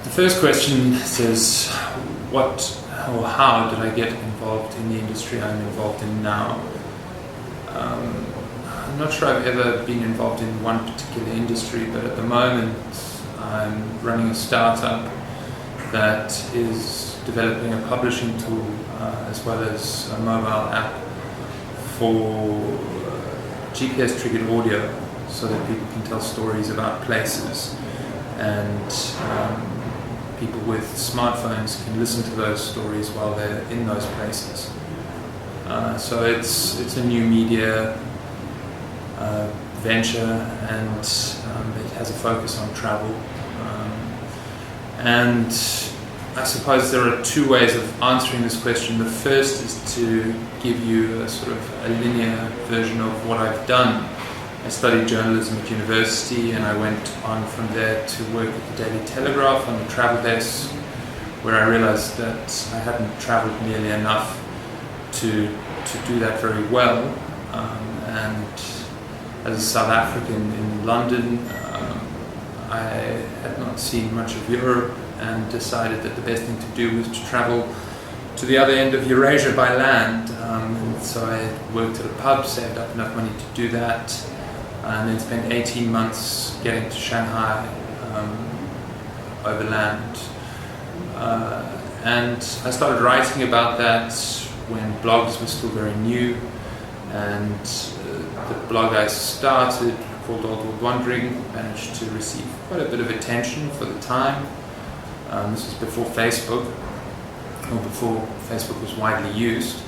The first question says, what or how did I get involved in the industry I'm involved in now? I'm not sure I've ever been involved in one particular industry, but at the moment I'm running a startup that is developing a publishing tool as well as a mobile app for GPS triggered audio so that people can tell stories about places, and people with smartphones can listen to those stories while they're in those places. So it's a new media venture, and it has a focus on travel. And I suppose there are two ways of answering this question. The first is to give you a sort of a linear version of what I've done. I studied journalism at university, and I went on from there to work at the Daily Telegraph on the travel desk, where I realized that I hadn't traveled nearly enough to do that very well. And as a South African in London, I had not seen much of Europe and decided that the best thing to do was to travel to the other end of Eurasia by land. And so I worked at a pub, saved up enough money to do that, and then spent 18 months getting to Shanghai overland. And I started writing about that when blogs were still very new, and the blog I started, called Old World Wandering, managed to receive quite a bit of attention for the time. This was before Facebook, or before Facebook was widely used,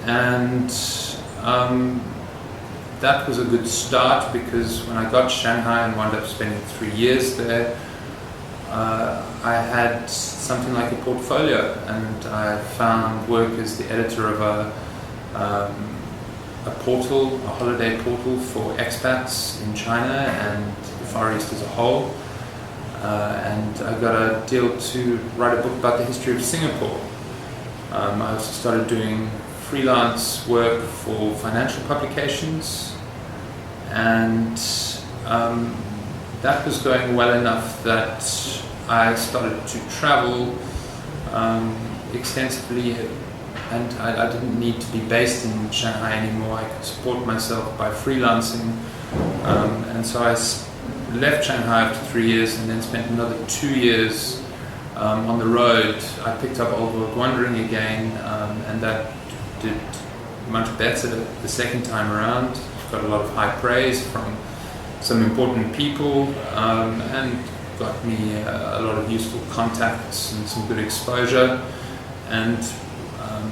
and that was a good start, because when I got to Shanghai and wound up spending 3 years there, I had something like a portfolio, and I found work as the editor of a portal, a holiday portal for expats in China and the Far East as a whole. And I got a deal to write a book about the history of Singapore. I also started doing freelance work for financial publications, and that was going well enough that I started to travel extensively, and I didn't need to be based in Shanghai anymore. I could support myself by freelancing, and so I left Shanghai after 3 years and then spent another 2 years on the road. I picked up Old World Wandering again, and that did much better the second time around. Got a lot of high praise from some important people, and got me a lot of useful contacts and some good exposure. And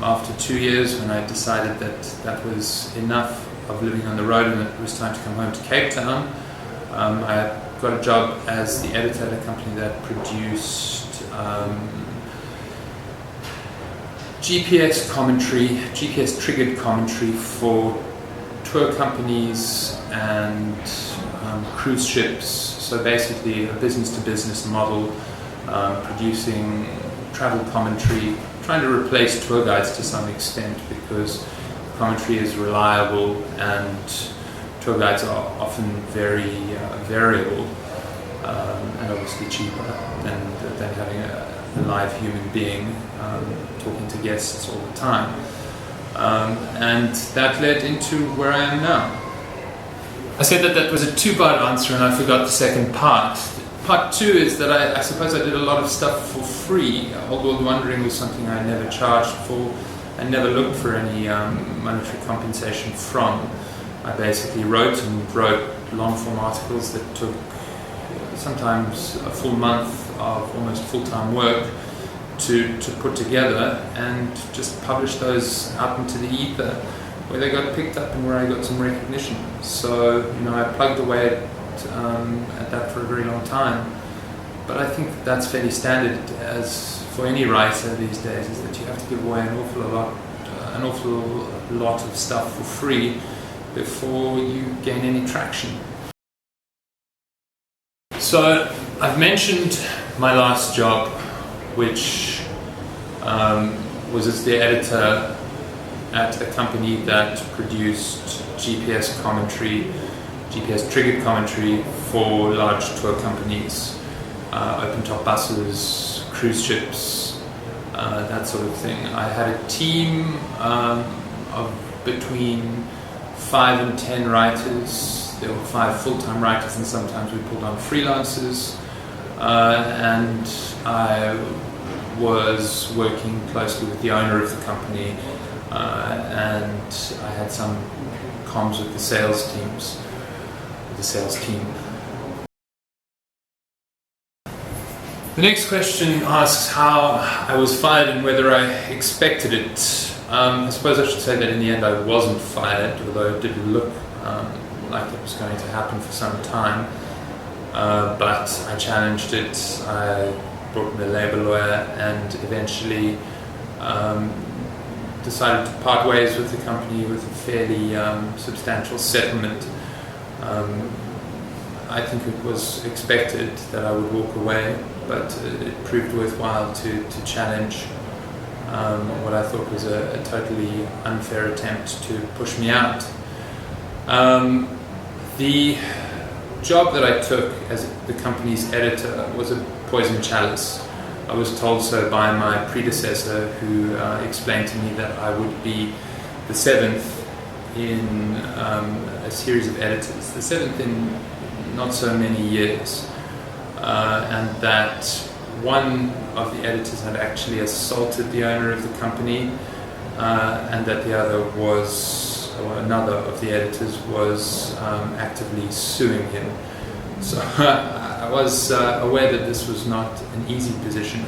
after 2 years, when I decided that that was enough of living on the road and it was time to come home to Cape Town, I got a job as the editor at a company that produced GPS commentary, GPS triggered commentary for tour companies and cruise ships. So basically a business-to-business model, producing travel commentary, trying to replace tour guides to some extent, because commentary is reliable and tour guides are often very variable, and obviously cheaper than having a live human being talking to guests all the time. And that led into where I am now. I said that was a two-part answer, and I forgot the second part. Part two is that I suppose I did a lot of stuff for free. Old World Wandering was something I never charged for. I never looked for any monetary compensation from. I basically wrote long-form articles that took sometimes a full month of almost full-time work to put together, and just published those out into the ether, where they got picked up and where I got some recognition. So, I plugged away at that for a very long time. But I think that's fairly standard, as for any writer these days, is that you have to give away an awful lot of stuff for free before you gain any traction. So I've mentioned my last job, which was as the editor at a company that produced GPS commentary, GPS triggered commentary for large tour companies. open-top buses, cruise ships, that sort of thing. I had a team of between 5 and 10 writers. There were 5 full-time writers, and sometimes we pulled on freelancers. And I was working closely with the owner of the company, and I had some comms with the sales team. The next question asks how I was fired and whether I expected it. I suppose I should say that in the end I wasn't fired, although it did look like it was going to happen for some time. But I challenged it. I brought in a labour lawyer and eventually decided to part ways with the company with a fairly substantial settlement. I think it was expected that I would walk away, but it proved worthwhile to challenge what I thought was a totally unfair attempt to push me out. The job that I took as the company's editor was a poison chalice. I was told so by my predecessor, who explained to me that I would be the 7th in a series of editors, the 7th in not so many years, and that one of the editors had actually assaulted the owner of the company, and that the other was, or another of the editors was actively suing him. So I was aware that this was not an easy position.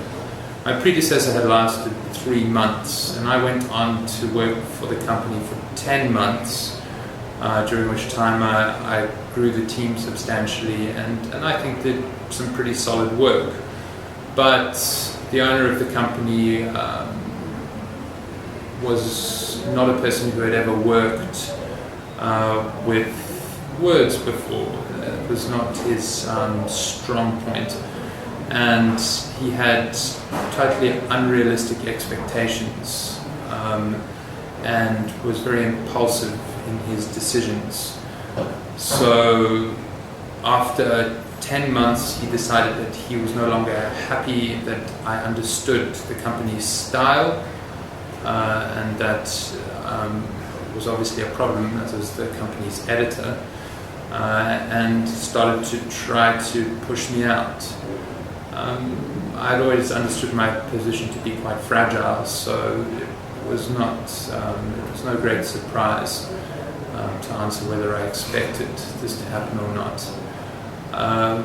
My predecessor had lasted 3 months, and I went on to work for the company for 10 months, during which time I grew the team substantially and I think did some pretty solid work. But the owner of the company was not a person who had ever worked with words before. It was not his strong point, and he had totally unrealistic expectations and was very impulsive in his decisions. So after 10 months he decided that he was no longer happy that I understood the company's style, and that was obviously a problem as the company's editor, and started to try to push me out. I'd always understood my position to be quite fragile, so it was no great surprise to answer whether I expected this to happen or not. I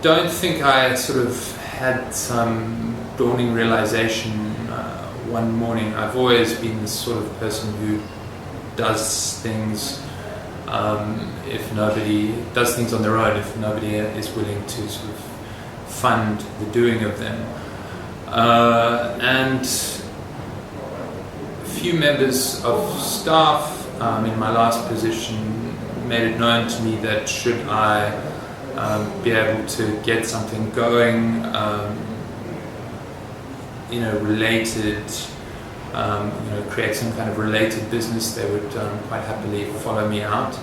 don't think I sort of had some dawning realization one morning. I've always been the sort of person who does things does things on their own if nobody is willing to sort of fund the doing of them. And a few members of staff in my last position made it known to me that should I be able to get something going, related, create some kind of related business, they would quite happily follow me out.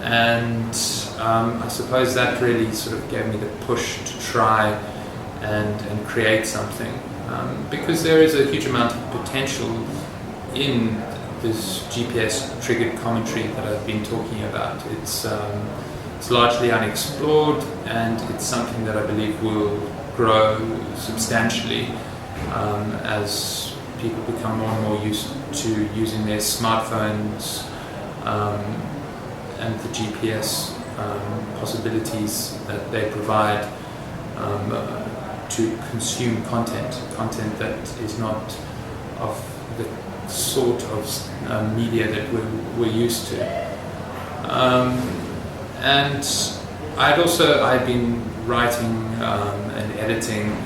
And I suppose that really sort of gave me the push to try and create something, because there is a huge amount of potential in this GPS-triggered commentary that I've been talking about. It's largely unexplored, and it's something that I believe will grow substantially as people become more and more used to using their smartphones and the GPS possibilities that they provide to consume content that is not of the sort of media that we're used to. And I'd been writing and editing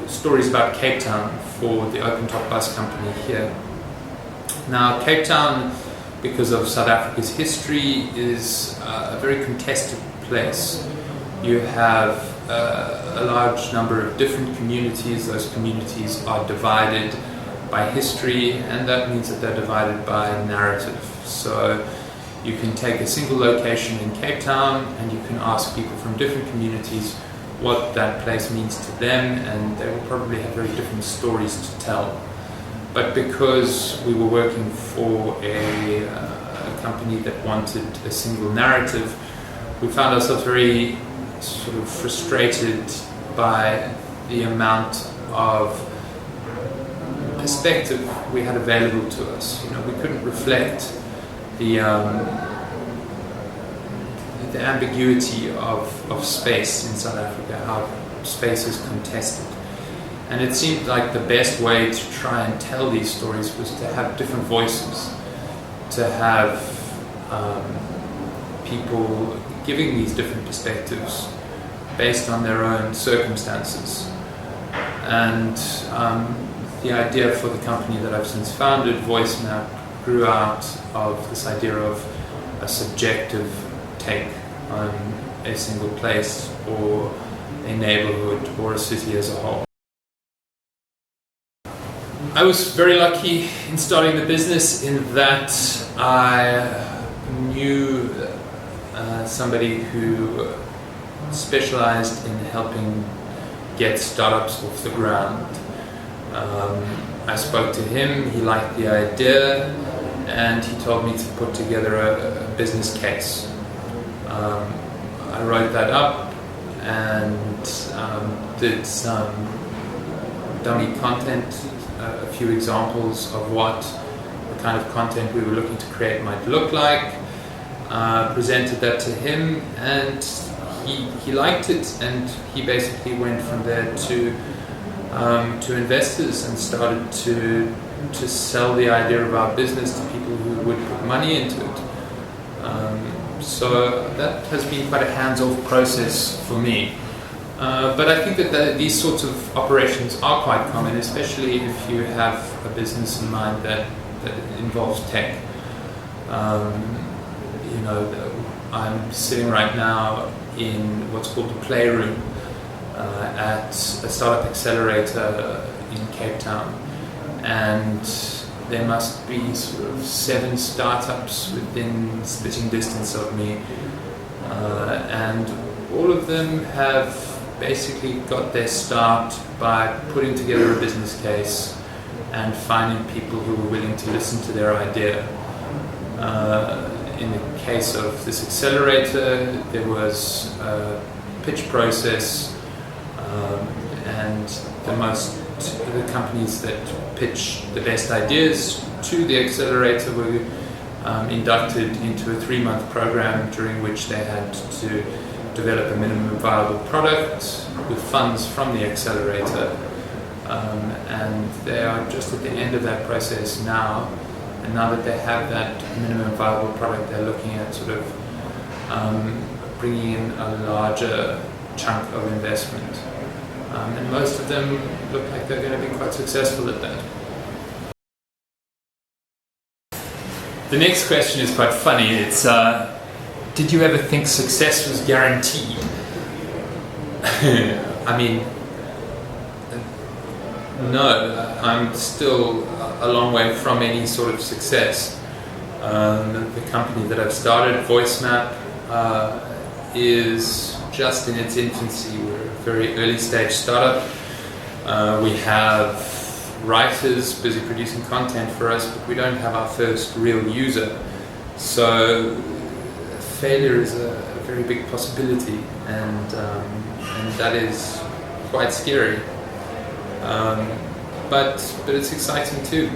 stories about Cape Town for the open-top bus company here. Now, Cape Town, because of South Africa's history, is a very contested place. You have a large number of different communities. Those communities are divided by history, and that means that they're divided by narrative. So You can take a single location in Cape Town and you can ask people from different communities what that place means to them, and they will probably have very different stories to tell. But because we were working for a company that wanted a single narrative, we found ourselves very sort of frustrated by the amount of perspective we had available to us. We couldn't reflect the ambiguity of space in South Africa, how space is contested. And it seemed like the best way to try and tell these stories was to have different voices, to have people giving these different perspectives based on their own circumstances. And the idea for the company that I've since founded, VoiceMap, grew out of this idea of a subjective take on a single place or a neighborhood or a city as a whole. I was very lucky in starting the business in that I knew somebody who specialized in helping get startups off the ground. I spoke to him, he liked the idea, and he told me to put together a business case. I wrote that up and did some dummy content, a few examples of what the kind of content we were looking to create might look like, presented that to him, and he liked it, and he basically went from there to investors and started to sell the idea of our business to people who would put money into it. So that has been quite a hands-off process for me. But I think that these sorts of operations are quite common, especially if you have a business in mind that involves tech. I'm sitting right now in what's called the Playroom at a startup accelerator in Cape Town, and there must be sort of 7 startups within spitting distance of me, and all of them have basically got their start by putting together a business case and finding people who were willing to listen to their idea. In the case of this accelerator, there was a pitch process, and the companies that pitch the best ideas to the accelerator were inducted into a 3-month program during which they had to develop a minimum viable product with funds from the accelerator, and they are just at the end of that process now. And now that they have that minimum viable product, they're looking at sort of bringing in a larger chunk of investment, and most of them look like they're going to be quite successful at that. The next question is quite funny. It's did you ever think success was guaranteed? I mean, no, I'm still a long way from any sort of success. The company that I've started, VoiceMap, is just in its infancy. We're a very early stage startup. We have writers busy producing content for us, but we don't have our first real user. So failure is a very big possibility, and that is quite scary. But it's exciting too,